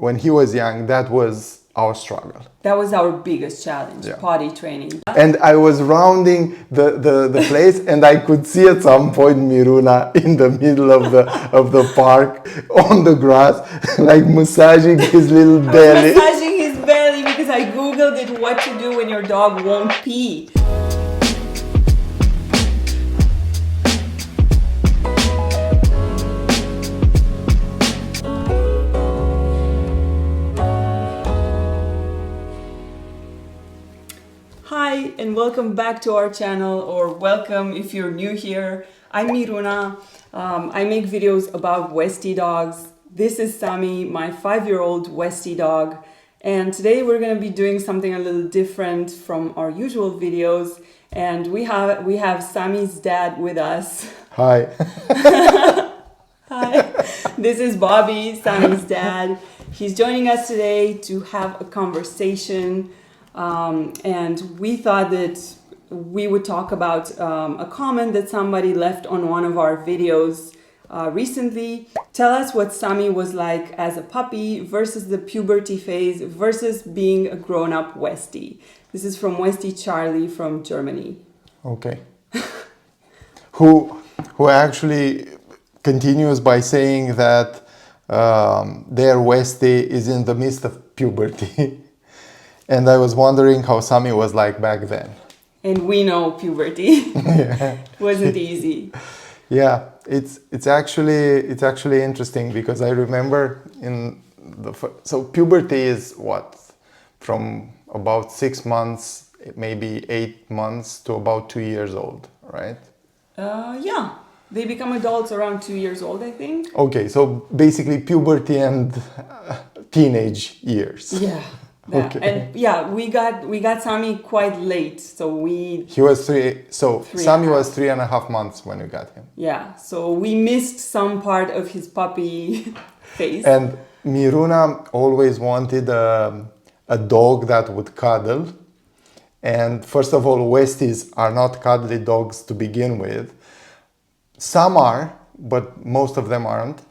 when he was young, that was our struggle. That was our biggest challenge, Yeah. potty training. And I was rounding the place, and I could see at some point Miruna in the middle of the park on the grass, like massaging his little belly. Massaging his belly because I googled it, what to do when your dog won't pee. Hi and welcome back to our channel, or welcome if you're new here. I'm Miruna. I make videos about Westie dogs. This is Sami, my 5-year-old Westie dog. And today we're going to be doing something a little different from our usual videos. And we have Sami's dad with us. Hi. Hi. This is Bobby, Sami's dad. He's joining us today to have a conversation. And we thought that we would talk about a comment that somebody left on one of our videos recently. Tell us what Sami was like as a puppy versus the puberty phase versus being a grown-up Westie. This is from Westie Charlie from Germany. Okay. Who actually continues by saying that their Westie is in the midst of puberty. And I was wondering how Sami was like back then. And we know puberty wasn't easy. Yeah, it's actually interesting because I remember so puberty is what, from about 6 months, maybe 8 months to about 2 years old, right? Yeah, they become adults around 2 years old, I think. Okay, so basically puberty and teenage years. Yeah. Yeah. Okay. And yeah, we got Sami quite late, so he was Sami was 3.5 months when we got him. Yeah, so we missed some part of his puppy phase. And Miruna always wanted a dog that would cuddle. And first of all, Westies are not cuddly dogs to begin with. Some are, but most of them aren't.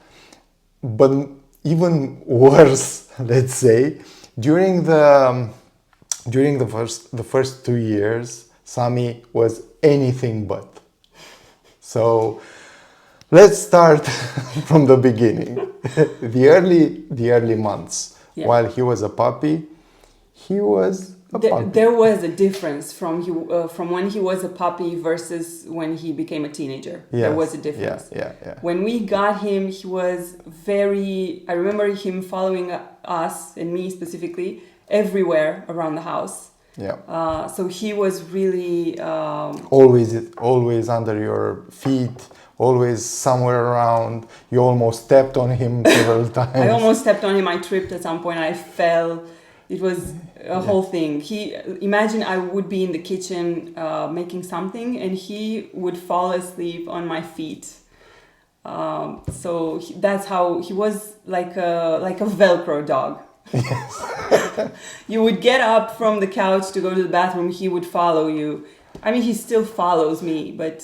But even worse, let's say, during the first 2 years, Sami was anything but. So let's start from the beginning. the early months, yeah. While he was a puppy, he was a puppy. There was a difference from when he was a puppy versus when he became a teenager. Yes. There was a difference. Yeah. When we got him, he was I remember him following us, and me specifically, everywhere around the house. Yeah. So he was really always under your feet, always somewhere around. You almost stepped on him several times. I almost stepped on him. I tripped at some point. I fell. It was a whole thing. Imagine I would be in the kitchen making something, and he would fall asleep on my feet. So that's how he was, like a Velcro dog. Yes. You would get up from the couch to go to the bathroom. He would follow you. I mean, he still follows me, but.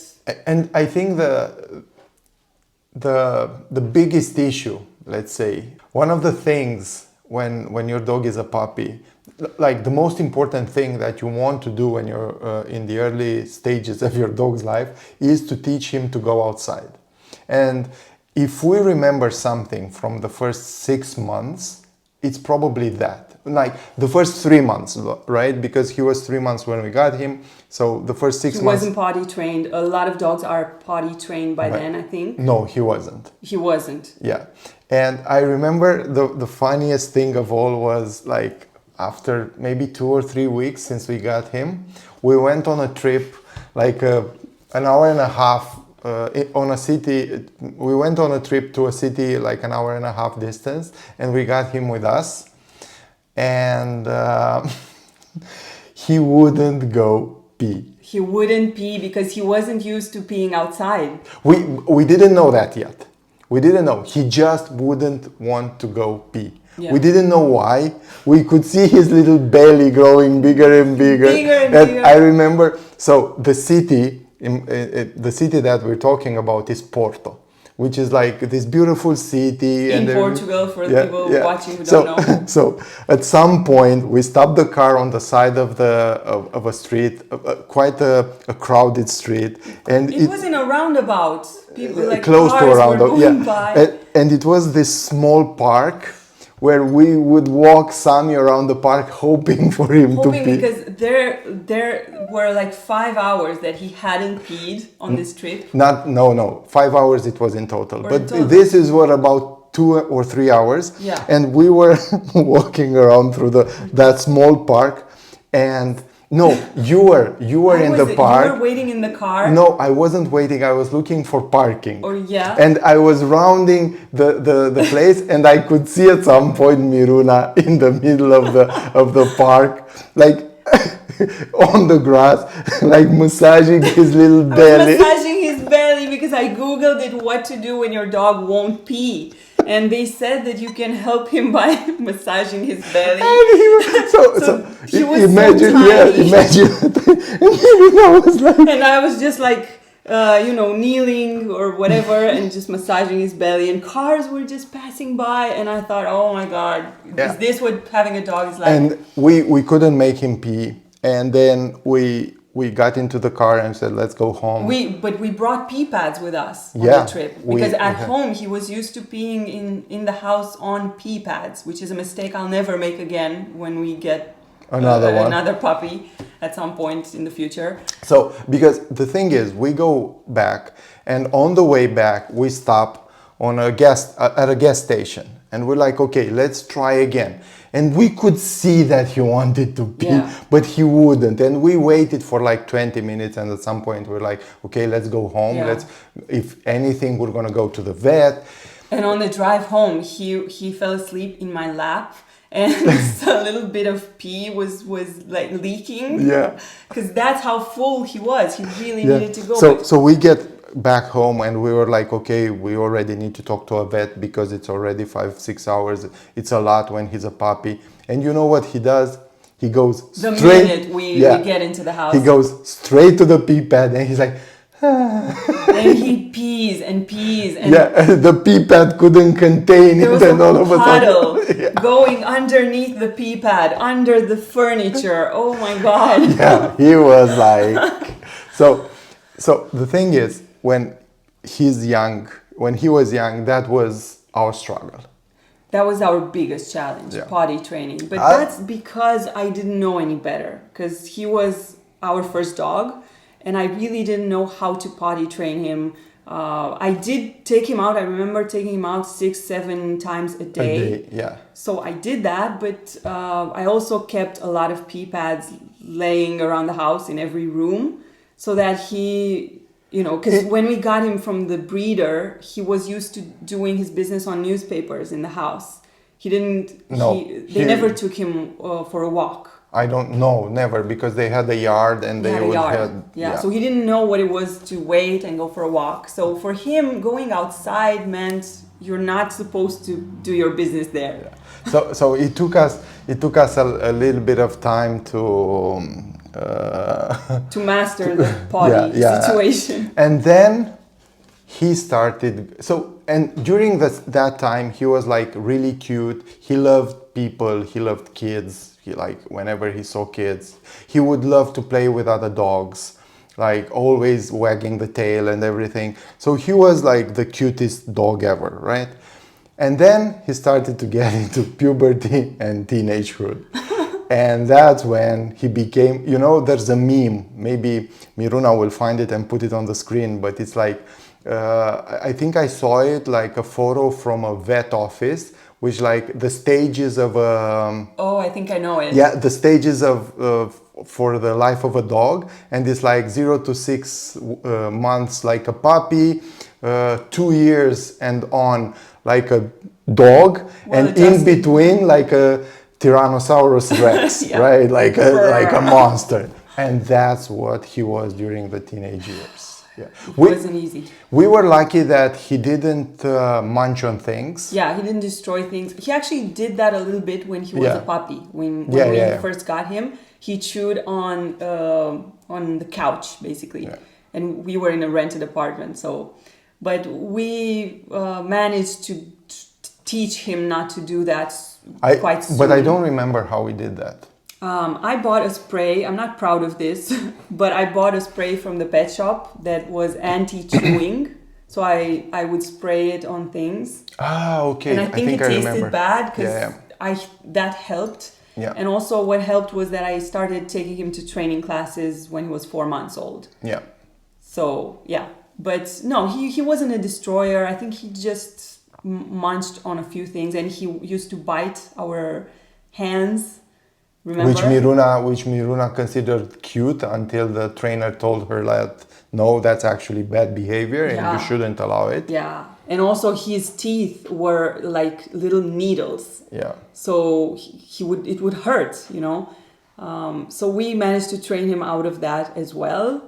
And I think the biggest issue, let's say, one of the things when your dog is a puppy, like the most important thing that you want to do when you're in the early stages of your dog's life is to teach him to go outside. And if we remember something from the first 6 months, it's probably that. Like the first 3 months, right? Because he was 3 months when we got him. So the first 6 months... He wasn't potty trained. A lot of dogs are potty trained by then, I think. No, he wasn't. He wasn't. Yeah. And I remember the funniest thing of all was, like, after maybe 2 or 3 weeks since we got him, we went on a trip, like an hour and a half on a city. We went on a trip to a city like an hour and a half distance, and we got him with us. And he wouldn't go pee. He wouldn't pee because he wasn't used to peeing outside. We didn't know that yet. We didn't know. He just wouldn't want to go pee. Yeah. We didn't know why. We could see his little belly growing bigger and bigger. And I remember, so the city that we're talking about is Porto, which is like this beautiful city. In Portugal, for the people watching who don't know. So at some point, we stopped the car on the side of a street, quite a crowded street, and it was in a roundabout. People like close cars to a roundabout, were going by. And it was this small park where we would walk Sami around the park, hoping for him to pee. Because there were like 5 hours that he hadn't peed on this trip. No, 5 hours it was in total. Or But in total. this is what, about 2 or 3 hours. Yeah. And we were walking around through that small park, and no, you were in the park. You were waiting in the car? No, I wasn't waiting. I was looking for parking. Or yeah. And I was rounding the place, and I could see at some point Miruna in the middle of the park, like on the grass, like massaging his little belly. I was massaging his belly because I googled it, what to do when your dog won't pee. And they said that you can help him by massaging his belly. So he was imagine, so tiny. imagine. And I was like, and I was just like, kneeling or whatever, and just massaging his belly. And cars were just passing by, and I thought, oh my God, is this what having a dog is like? And we couldn't make him pee, and then we got into the car and said, let's go home. But we brought pee pads with us on the trip. Because at home, he was used to peeing in the house on pee pads, which is a mistake I'll never make again when we get another puppy at some point in the future. So, because the thing is, we go back, and on the way back, we stop on at a gas station. And we're like, okay, let's try again. And we could see that he wanted to pee, but he wouldn't. And we waited for like 20 minutes. And at some point we're like, okay, let's go home. Yeah. If anything, we're going to go to the vet. And on the drive home, he fell asleep in my lap. And a little bit of pee was like leaking. Yeah. Because that's how full he was. He really needed to go. So we get back home, and we were like, okay, we already need to talk to a vet because it's already 5-6 hours. It's a lot when he's a puppy. And you know what he does? He goes the straight. minute we get into the house, he goes straight to the pee pad, and he's like, and he pees and pees. And the pee pad couldn't contain there it, was and all of a puddle sudden, going underneath the pee pad, under the furniture. Oh my God! Yeah, he was like, so the thing is, when he was young, that was our struggle. That was our biggest challenge, potty training. But that's because I didn't know any better. Because he was our first dog, and I really didn't know how to potty train him. I did take him out. I remember taking him out 6-7 times a day. Yeah. So I did that, but I also kept a lot of pee pads laying around the house in every room, so that he, because when we got him from the breeder, he was used to doing his business on newspapers in the house. He didn't. They never took him for a walk. I don't know, never, because they had a yard and they would have. Yeah, so he didn't know what it was to wait and go for a walk. So for him, going outside meant you're not supposed to do your business there. Yeah. So it took us a little bit of time to master the potty situation. And then he started. And during that time, he was like really cute. He loved people. He loved kids. He whenever he saw kids, he would love to play with other dogs, like always wagging the tail and everything. So he was like the cutest dog ever, right? And then he started to get into puberty and teenagehood. And that's when he became, there's a meme, maybe Miruna will find it and put it on the screen, but it's like, I think I saw it like a photo from a vet office, which like the stages of oh, I think I know it. Yeah, the stages of for the life of a dog, and it's like 0 to 6 months like a puppy, 2 years and on like a dog, and in between like a Tyrannosaurus Rex, right? Like a monster. And that's what he was during the teenage years. Yeah. It wasn't easy. We were lucky that he didn't munch on things. Yeah, he didn't destroy things. He actually did that a little bit when he was a puppy. When we first got him, he chewed on the couch, basically. Yeah. And we were in a rented apartment, so but we managed to teach him not to do that quite soon. But I don't remember how we did that. I bought a spray. I'm not proud of this, but I bought a spray from the pet shop that was anti-chewing. So I would spray it on things. Ah, okay. And I think it tasted remember. bad because that helped. Yeah. And also what helped was that I started taking him to training classes when he was 4 months old. Yeah. So, yeah. But no, he wasn't a destroyer. I think he just munched on a few things, and he used to bite our hands. Remember? Which Miruna considered cute until the trainer told her that no, that's actually bad behavior and you shouldn't allow it. Yeah. And also his teeth were like little needles. Yeah. So it would hurt, you know. So we managed to train him out of that as well.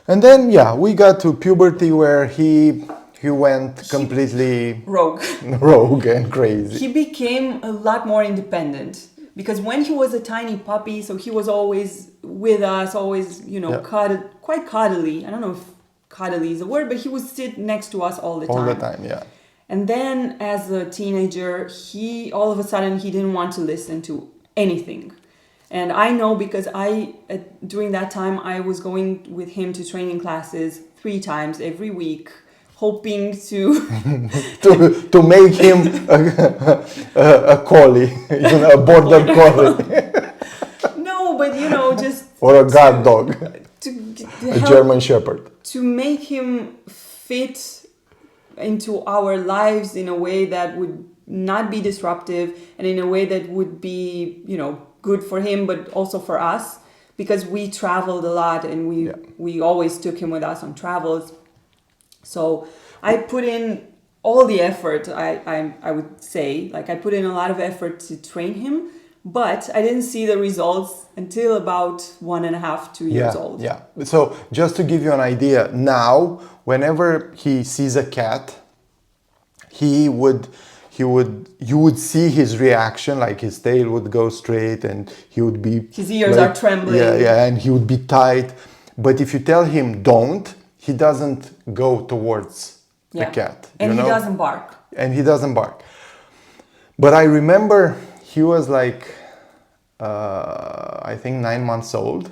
And then we got to puberty where he went completely rogue and crazy. He became a lot more independent. Because when he was a tiny puppy, so he was always with us, always, quite cuddly. I don't know if cuddly is a word, but he would sit next to us all the time. All the time, yeah. And then as a teenager, all of a sudden, he didn't want to listen to anything. And I know because during that time, I was going with him to training classes 3 times every week, hoping to to make him a collie, a border collie. No, but just or a guard dog, a German Shepherd. To make him fit into our lives in a way that would not be disruptive and in a way that would be, good for him, but also for us, because we traveled a lot and we always took him with us on travels. So I put in all the effort, I would say. Like, I put in a lot of effort to train him, but I didn't see the results until about 1.5, 2 years old. Yeah. So just to give you an idea, now, whenever he sees a cat, you would see his reaction, like his tail would go straight and he would be... His ears are trembling. Yeah, and he would be tight. But if you tell him don't, he doesn't go towards the cat. And he doesn't bark. And he doesn't bark. But I remember he was like, I think 9 months old.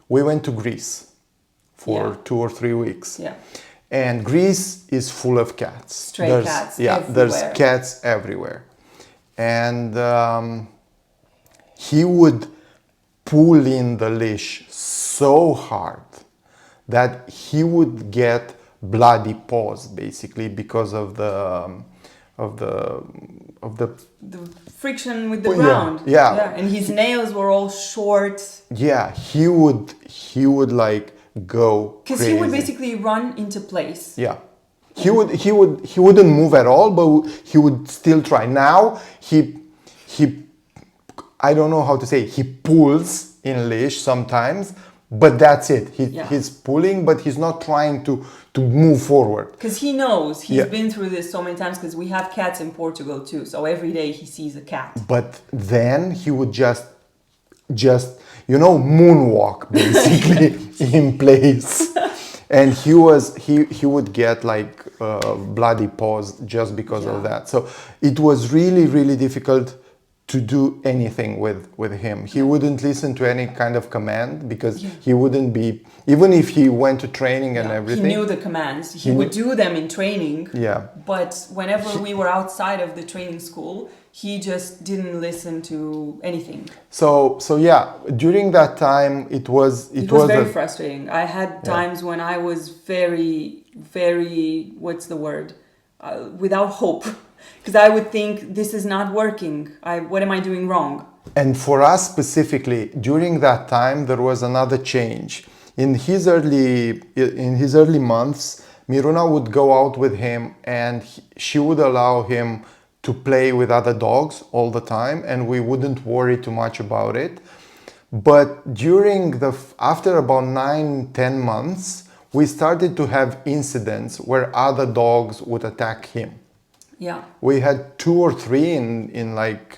We went to Greece for 2 or 3 weeks. Yeah. And Greece is full of cats. Stray cats everywhere. There's cats everywhere. And he would pull in the leash so hard that he would get bloody paws, basically, because of the friction with the ground. Yeah. And his nails were all short. Yeah, he would like go because crazy. He would basically run into place. Yeah. He wouldn't move at all, but he would still try. Now he I don't know how to say, he pulls in leash sometimes, but that's it. He's pulling, but he's not trying to move forward. Because he knows, he's been through this so many times, because we have cats in Portugal too. So every day he sees a cat. But then he would just moonwalk basically in place. And he would get like bloody paws just because of that. So it was really, really difficult to do anything with him. He wouldn't listen to any kind of command because he wouldn't be, even if he went to training and everything. He knew the commands. He would do them in training. Yeah. But whenever we were outside of the training school, he just didn't listen to anything. So during that time, it was very frustrating. I had times when I was very, very, what's the word? Without hope. Because I would think, this is not working. What am I doing wrong? And for us specifically, during that time, there was another change. In his early months, Miruna would go out with him, and she would allow him to play with other dogs all the time, and we wouldn't worry too much about it. But after about 9-10 months, we started to have incidents where other dogs would attack him. Yeah. We had 2 or 3 in like,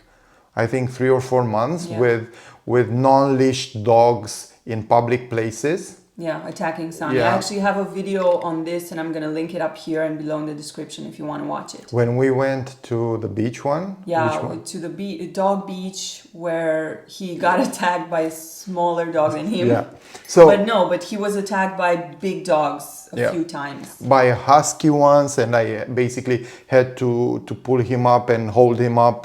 I think 3 or 4 months with non-leashed dogs in public places. Yeah, attacking Sami. Yeah. I actually have a video on this, and I'm gonna link it up here and below in the description if you want to watch it. When we went to the beach one? Yeah, Which one? to the dog beach where he got attacked by a smaller dog than him. Yeah. So, But he was attacked by big dogs a few times. By a husky once, and I basically had to pull him up and hold him up.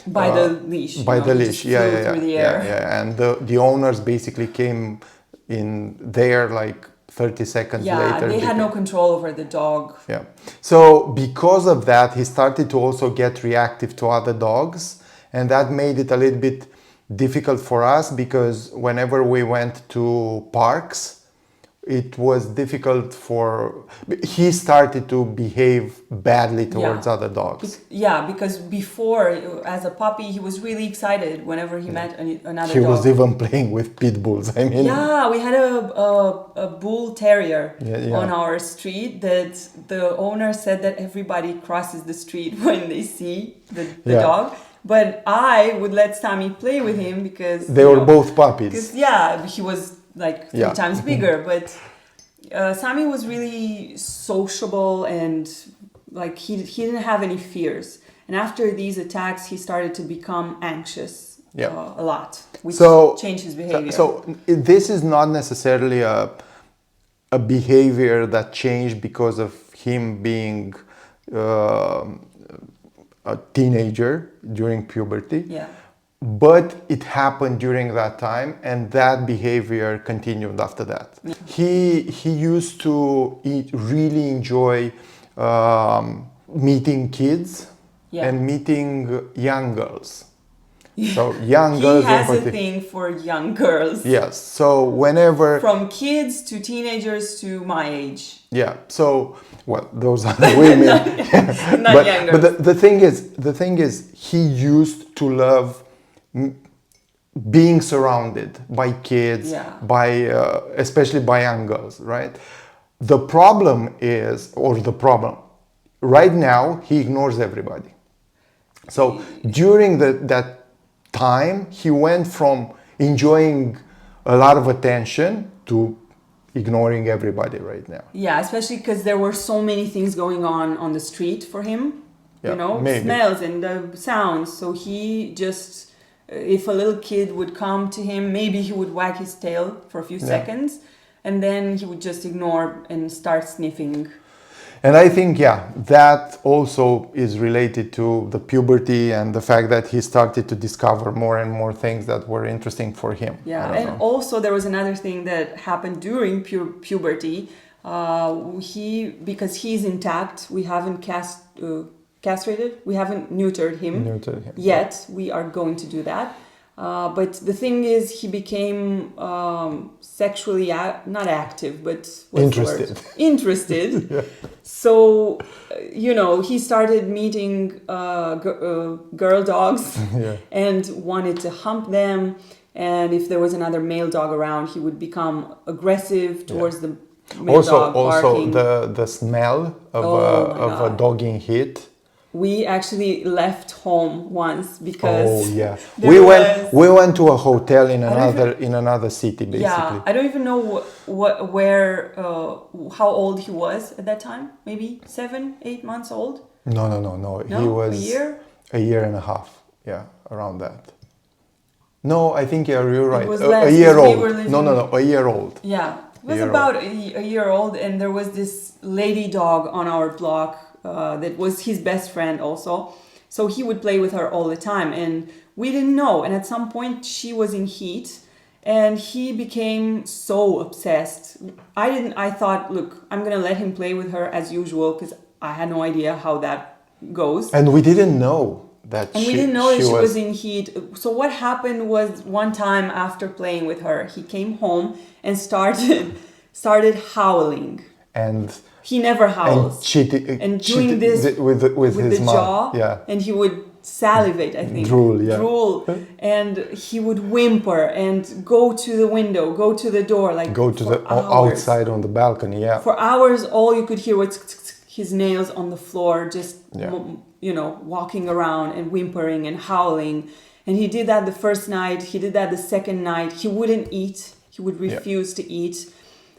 By the leash. By the leash, yeah. Through the air. Yeah. And the owners basically came in there like 30 seconds later. Yeah, they had no control over the dog. Yeah. So because of that, he started to also get reactive to other dogs, and that made it a little bit difficult for us because whenever we went to parks, it was difficult he started to behave badly towards other dogs. Because before, as a puppy, he was really excited whenever he met another He dog. was even playing with pit bulls. I mean, yeah, we had a bull terrier Yeah. on our street that the owner said that everybody crosses the street when they see the dog. But I would let Sami play with him because they were both puppies. He was like 3 times bigger, but Sami was really sociable and like he didn't have any fears. And after these attacks, he started to become anxious a lot, which changed his behavior. So this is not necessarily a behavior that changed because of him being a teenager during puberty. Yeah. But it happened during that time, and that behavior continued after that. Yeah. He used to really enjoy meeting kids and meeting young girls. So young girls. He has a thing for young girls. Yes. So whenever from kids to teenagers to my age. Yeah. So those are the women. not younger. But the thing is, he used to love being surrounded by kids, by especially by young girls, right? The problem right now he ignores everybody. So during that time, he went from enjoying a lot of attention to ignoring everybody right now. Yeah, especially because there were so many things going on the street for him. Maybe. Smells and the sounds. So he just, if a little kid would come to him, maybe he would wag his tail for a few seconds, and then he would just ignore and start sniffing. And I think, that also is related to the puberty and the fact that he started to discover more and more things that were interesting for him. Yeah, and also there was another thing that happened during puberty. Because he's intact, we haven't castrated, we haven't neutered him yet. We are going to do that. But the thing is, he became sexually not active, but interested. Yeah. So, he started meeting girl dogs and wanted to hump them. And if there was another male dog around, he would become aggressive towards the male dog, barking. Also, the smell of a dog in heat. We actually left home once because we went to a hotel in another city basically. Yeah, I don't even know how old he was at that time. Maybe 7-8 months old. No. He was a year and a half. Yeah, around that. No, I think you're right. It was a year old. A year old. Yeah, it was about a year old, and there was this lady dog on our block. That was his best friend also. So he would play with her all the time and we didn't know. And at some point she was in heat and he became so obsessed. I thought, look, I'm going to let him play with her as usual because I had no idea how that goes. And we didn't know that she was in heat. So what happened was one time after playing with her, he came home and started howling. And he never howls. And doing this with his the mouth. jaw. Yeah. And he would salivate, I think. Drool. And he would whimper and go to the window, go to the door, go to the outside on the balcony. Yeah. For hours, all you could hear was his nails on the floor, just walking around and whimpering and howling. And he did that the first night. He did that the second night. He wouldn't eat. He would refuse to eat.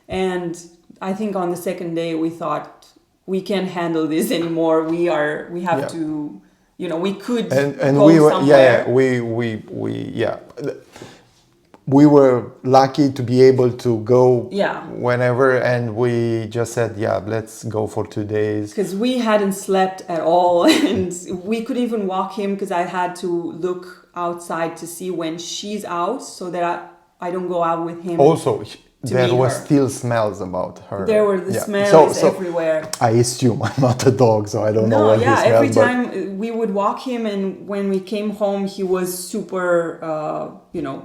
And I think on the second day we thought we can't handle this anymore. We have Yeah. to, we could And go we were somewhere. we were lucky to be able to go Yeah. whenever, and we just said, yeah, let's go for 2 days. Because we hadn't slept at all, and we couldn't even walk him because I had to look outside to see when she's out so that I don't go out with him. Also, there meet was her. still smells about her. There were the Yeah. smells everywhere. I assume I'm not a dog, so I don't know what he smells. Every but time we would walk him, and when we came home, he was super,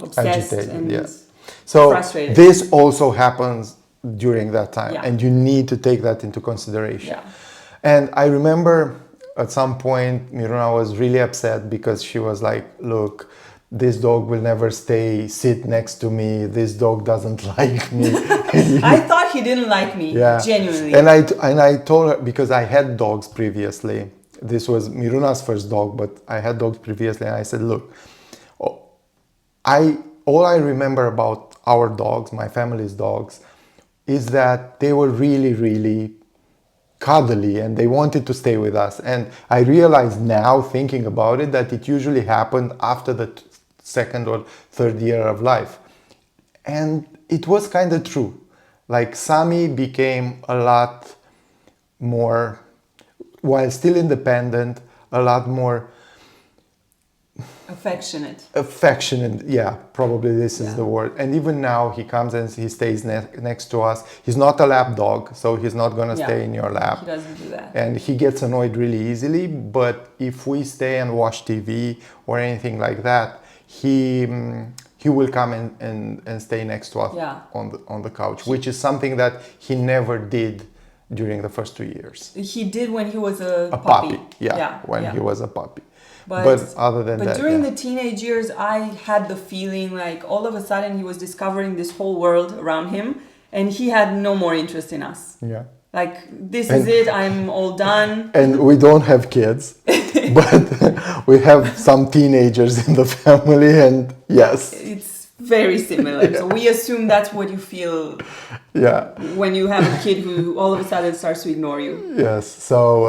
obsessed agitated, and yeah. So frustrated. this also happens during that time, Yeah. and you need to take that into consideration. Yeah. And I remember at some point Miruna was really upset because she was like, look, this dog will never sit next to me. This dog doesn't like me. I thought he didn't like me, Yeah. genuinely. And I told her, because I had dogs previously. This was Miruna's first dog, but I had dogs previously, and I said, look, all I remember about our dogs, my family's dogs, is that they were really, really cuddly and they wanted to stay with us. And I realize now, thinking about it, that it usually happened after the second or third year of life. And it was kind of true. Like Sami became a lot more, while still independent, a lot more affectionate. Yeah, probably this is the word. And even now he comes and he stays next to us. He's not a lap dog, so he's not going to stay in your lap. He doesn't do that. And he gets annoyed really easily. But if we stay and watch TV or anything like that, he will come and stay next to us on the couch, which is something that he never did during the first 2 years. He did when he was a puppy. When he was a puppy. But other than that, but during the teenage years, I had the feeling like all of a sudden he was discovering this whole world around him, and he had no more interest in us. Yeah. Like, this is it, I'm all done. And we don't have kids, but we have some teenagers in the family, and yes. It's very similar. So we assume that's what you feel when you have a kid who all of a sudden starts to ignore you. Yes. So,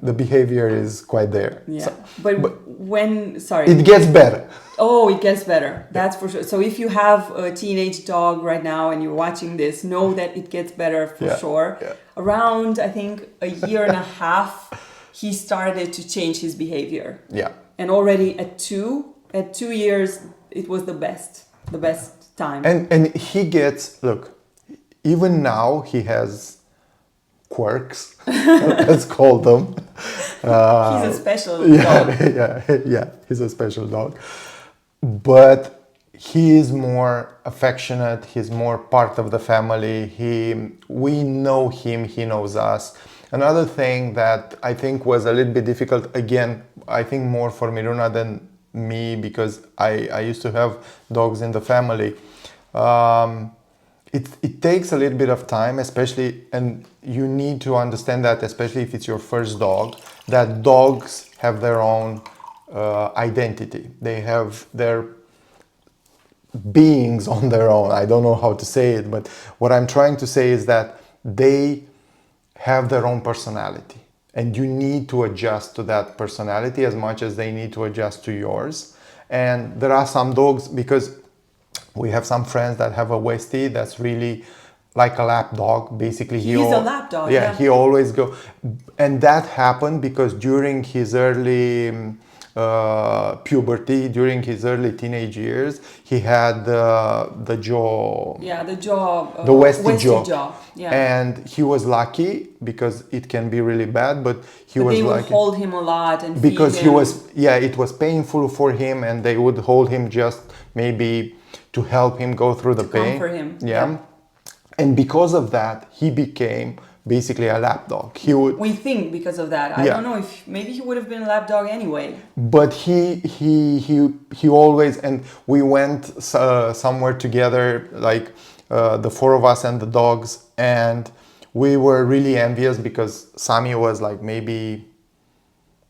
the behavior is quite there. Yeah. So, but it gets better. Oh, it gets better. That's for sure. So if you have a teenage dog right now and you're watching this, know that it gets better for sure. Yeah. Around, I think, a year and a half, he started to change his behavior. Yeah. And already at 2 years, it was the best time. And he gets, look, even now he has quirks, let's call them. He's a special dog. Yeah, he's a special dog. But he is more affectionate, he's more part of the family. We know him, he knows us. Another thing that I think was a little bit difficult, again, I think more for Miruna than me, because I used to have dogs in the family. It takes a little bit of time, especially, and you need to understand that, especially if it's your first dog, that dogs have their own identity. They have their beings on their own. I don't know how to say it, but what I'm trying to say is that they have their own personality, and you need to adjust to that personality as much as they need to adjust to yours. And there are some dogs, because we have some friends that have a Westie that's really like a lap dog. Basically, he's a lap dog. Yeah, he always go, and that happened because during his early puberty, during his early teenage years, he had the jaw. Yeah, the jaw. The Westie jaw. Yeah. And he was lucky, because it can be really bad, but he was lucky. They would hold him a lot and because feed he him. was, it was painful for him, and they would hold him just maybe to help him go through the pain. Comfort him. Yeah. And because of that, he became basically a lap dog. We think because of that. I don't know if maybe he would have been a lap dog anyway. But he always, and we went somewhere together, like the four of us and the dogs, and we were really envious because Sami was like maybe,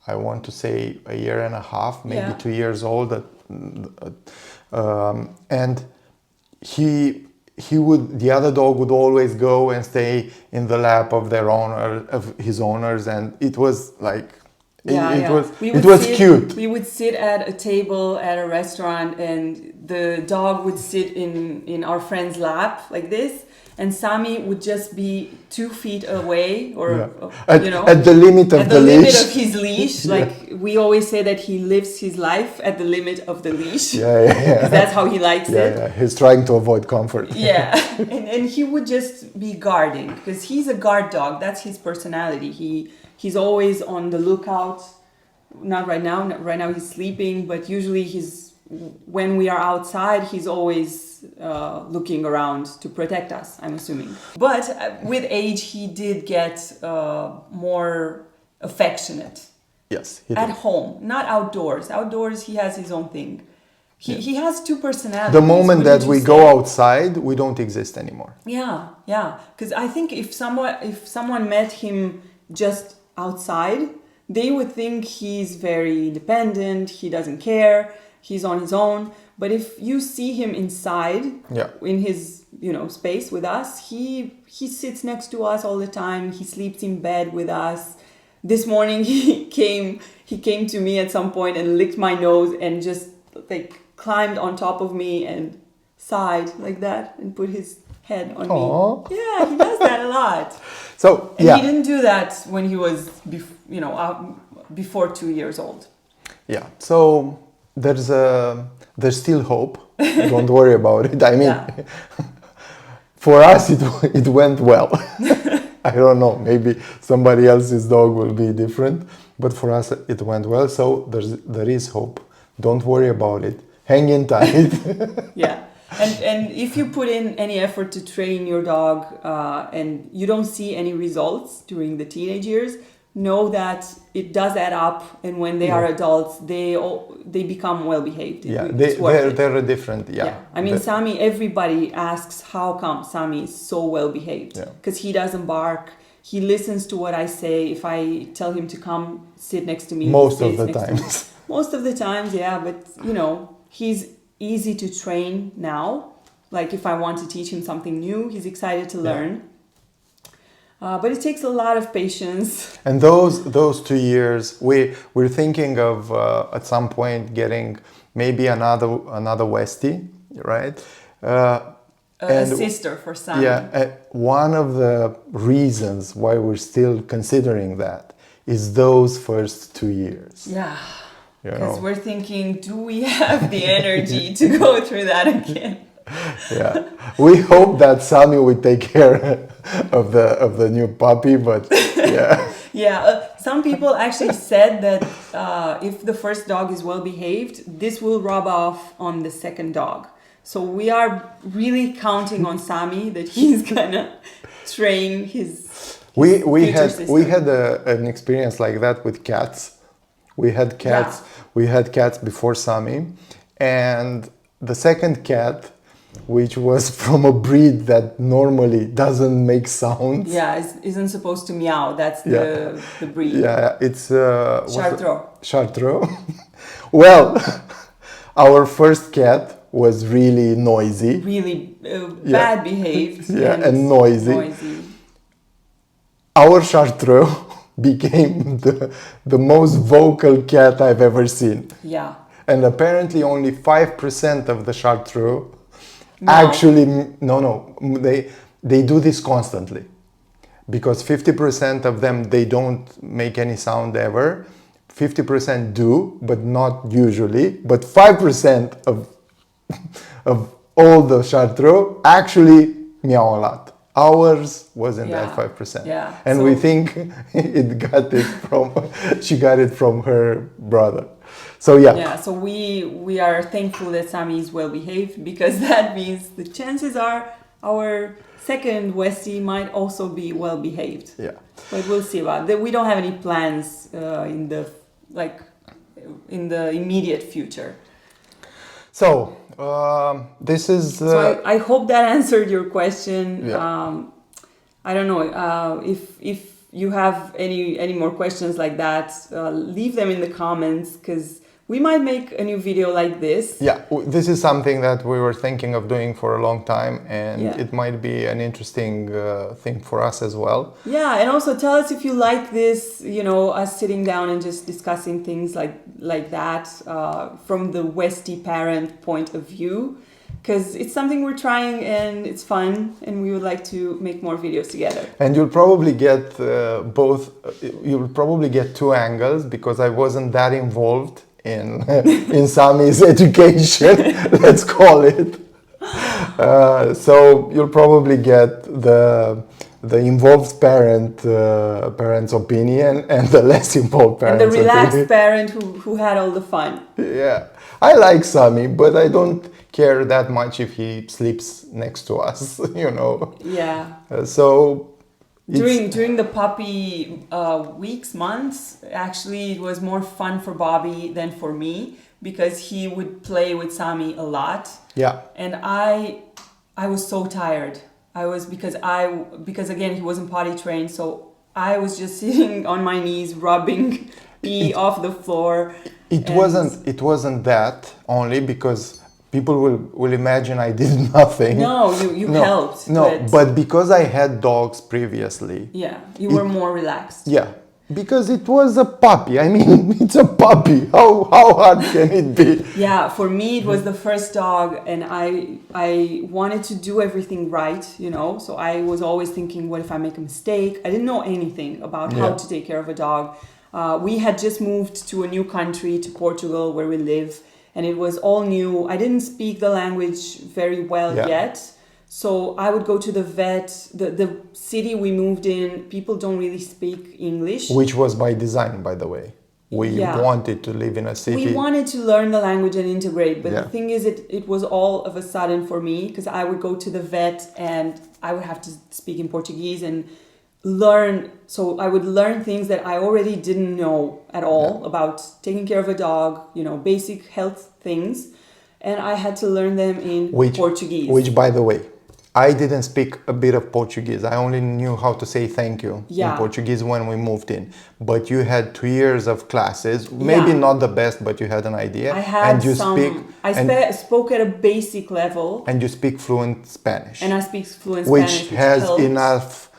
I want to say, a year and a half, maybe 2 years old, and the other dog would always go and stay in the lap of his owners, and it was like, it was cute. We would sit at a table at a restaurant, and the dog would sit in our friend's lap like this, and Sami would just be 2 feet away, or at the limit of the leash. Limit of his leash. Like we always say that he lives his life at the limit of the leash. Yeah. That's how he likes it. Yeah, he's trying to avoid comfort. Yeah, and he would just be guarding, because he's a guard dog. That's his personality. He's always on the lookout. Not right now. Right now he's sleeping, but usually when we are outside, he's always looking around to protect us, I'm assuming. But with age, he did get more affectionate. Yes, at home, not outdoors. Outdoors, he has his own thing. He has 2 personalities. The moment that we go outside, we don't exist anymore. Yeah. Because I think if someone met him just outside, they would think he's very independent, he doesn't care, he's on his own. But if you see him inside, in his space with us, he sits next to us all the time. He sleeps in bed with us. This morning he came to me at some point and licked my nose and just like climbed on top of me and sighed like that and put his head on me. Yeah, he does that a lot. So he didn't do that when he was before 2 years old. Yeah. So there's still hope. Don't worry about it. I mean, for us it went well. I don't know. Maybe somebody else's dog will be different, but for us it went well. So there is hope. Don't worry about it. Hang in tight. Yeah. And if you put in any effort to train your dog and you don't see any results during the teenage years, know that it does add up, and when they are adults, they become well behaved. Yeah, they're different. Yeah. I mean, Sami. Everybody asks how come Sami is so well behaved. Because he doesn't bark. He listens to what I say. If I tell him to come sit next to me, most of the times. Most of the times, yeah. But he's easy to train now. Like if I want to teach him something new, he's excited to learn. But it takes a lot of patience. And those 2 years, we're thinking of at some point getting maybe another Westie, right? A sister for Sami. Yeah, one of the reasons why we're still considering that is those first 2 years. Yeah, because we're thinking, do we have the energy to go through that again? Yeah, we hope that Sami will take care of the new puppy, but yeah. Some people actually said that if the first dog is well behaved, this will rub off on the second dog. So we are really counting on Sami that he's gonna train his. We had an experience like that with cats. We had cats. Yeah. We had cats before Sami, and the second cat, which was from a breed that normally doesn't make sounds. Yeah, isn't supposed to meow. That's the breed. Yeah, it's Chartreux. Well, our first cat was really noisy. Really bad behaved. Yeah, and noisy. Our Chartreux became the most vocal cat I've ever seen. Yeah. And apparently only 5% of the Chartreux actually, they do this constantly, because 50% of them, they don't make any sound ever. 50% do, but not usually. But 5% of all the Chartreux actually meow a lot. Ours wasn't that 5%. Yeah. And we think she got it from her brother. So so we are thankful that Sami is well behaved, because that means the chances are our second Westie might also be well behaved. Yeah. But we'll see about that. We don't have any plans in the immediate future. So this is. So I hope that answered your question. Yeah. I don't know if you have any more questions like that, leave them in the comments, because we might make a new video like this. Yeah, this is something that we were thinking of doing for a long time, and Yeah. it might be an interesting thing for us as well. Yeah, and also tell us if you like this, you know, us sitting down and just discussing things like that from the Westie parent point of view, because it's something we're trying and it's fun, and we would like to make more videos together. And you'll probably get both. You'll probably get two angles, because I wasn't that involved in Sami's education, let's call it. So you'll probably get the involved parent's opinion and the less involved parent's And the relaxed opinion. parent who had all the fun. Yeah, I like Sami, but I don't care that much if he sleeps next to us, you know. Yeah. So During the puppy weeks, months, actually it was more fun for Bobby than for me, because he would play with Sami a lot. yeah, And I was so tired. Because again, he wasn't potty trained, so I was just sitting on my knees rubbing pee off the floor. it wasn't that only because people will imagine I did nothing. No, you helped. No, but because I had dogs previously. Yeah, you were more relaxed. Yeah, because it was a puppy. I mean, it's a puppy. How hard can it be? Yeah, for me it was the first dog, and I wanted to do everything right, you know. So I was always thinking, what if I make a mistake? I didn't know anything about how to take care of a dog. We had just moved to a new country, to Portugal, where we live, and it was all new. I didn't speak the language very well yet. So I would go to the vet. The city we moved in, people don't really speak English. Which was by design, by the way. We wanted to live in a city. We wanted to learn the language and integrate, but the thing is, it was all of a sudden for me, because I would go to the vet and I would have to speak in Portuguese and learn. So I would learn things that I already didn't know at all about taking care of a dog, you know, basic health things. And I had to learn them in Portuguese. Which, by the way, I didn't speak a bit of Portuguese. I only knew how to say thank you in Portuguese when we moved in. But you had 2 years of classes, maybe not the best, but you had an idea. I had I spoke at a basic level. And you speak fluent Spanish. And I speak fluent Spanish. Which has helped. Enough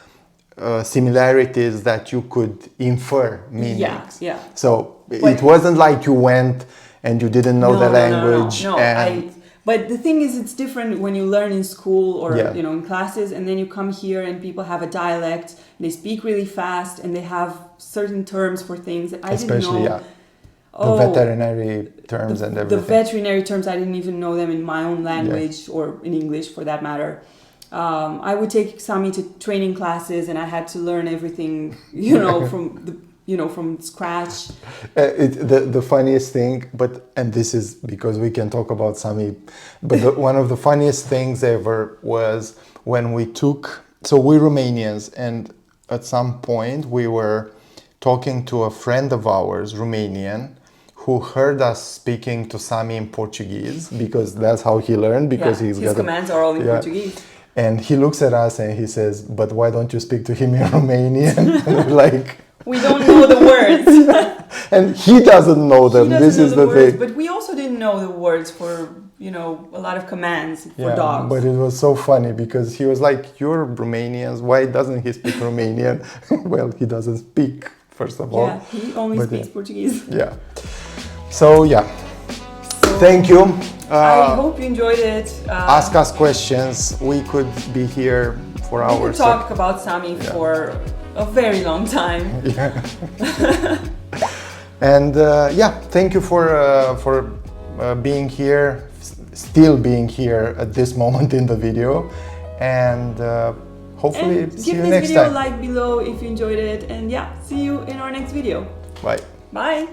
similarities that you could infer meanings. Yeah. So it wasn't like you went and you didn't know the language. No. But the thing is, it's different when you learn in school or you know, in classes, and then you come here and people have a dialect. They speak really fast and they have certain terms for things that I didn't know. The veterinary terms and everything. The veterinary terms, I didn't even know them in my own language or in English for that matter. I would take Sami to training classes and I had to learn everything, you know, from scratch. The funniest thing, and this is because we can talk about Sami, but one of the funniest things ever was when we're Romanians, and at some point we were talking to a friend of ours, Romanian, who heard us speaking to Sami in Portuguese, because that's how he learned, because his commands are all in Portuguese. And he looks at us and he says, "But why don't you speak to him in Romanian?" And we're like, we don't know the words. And he doesn't know them. This is the thing. But we also didn't know the words for, you know, a lot of commands for dogs. But it was so funny because he was like, "You're Romanians. Why doesn't he speak Romanian?" Well, he doesn't speak, first of all. Yeah, he only speaks Portuguese. Yeah. So, thank you. I hope you enjoyed it. Ask us questions. We could be here for hours. We could talk about Sami for a very long time. Yeah. And thank you for being here, still being here at this moment in the video, and hopefully see you next time. Give this video a like below if you enjoyed it, and see you in our next video. Bye. Bye.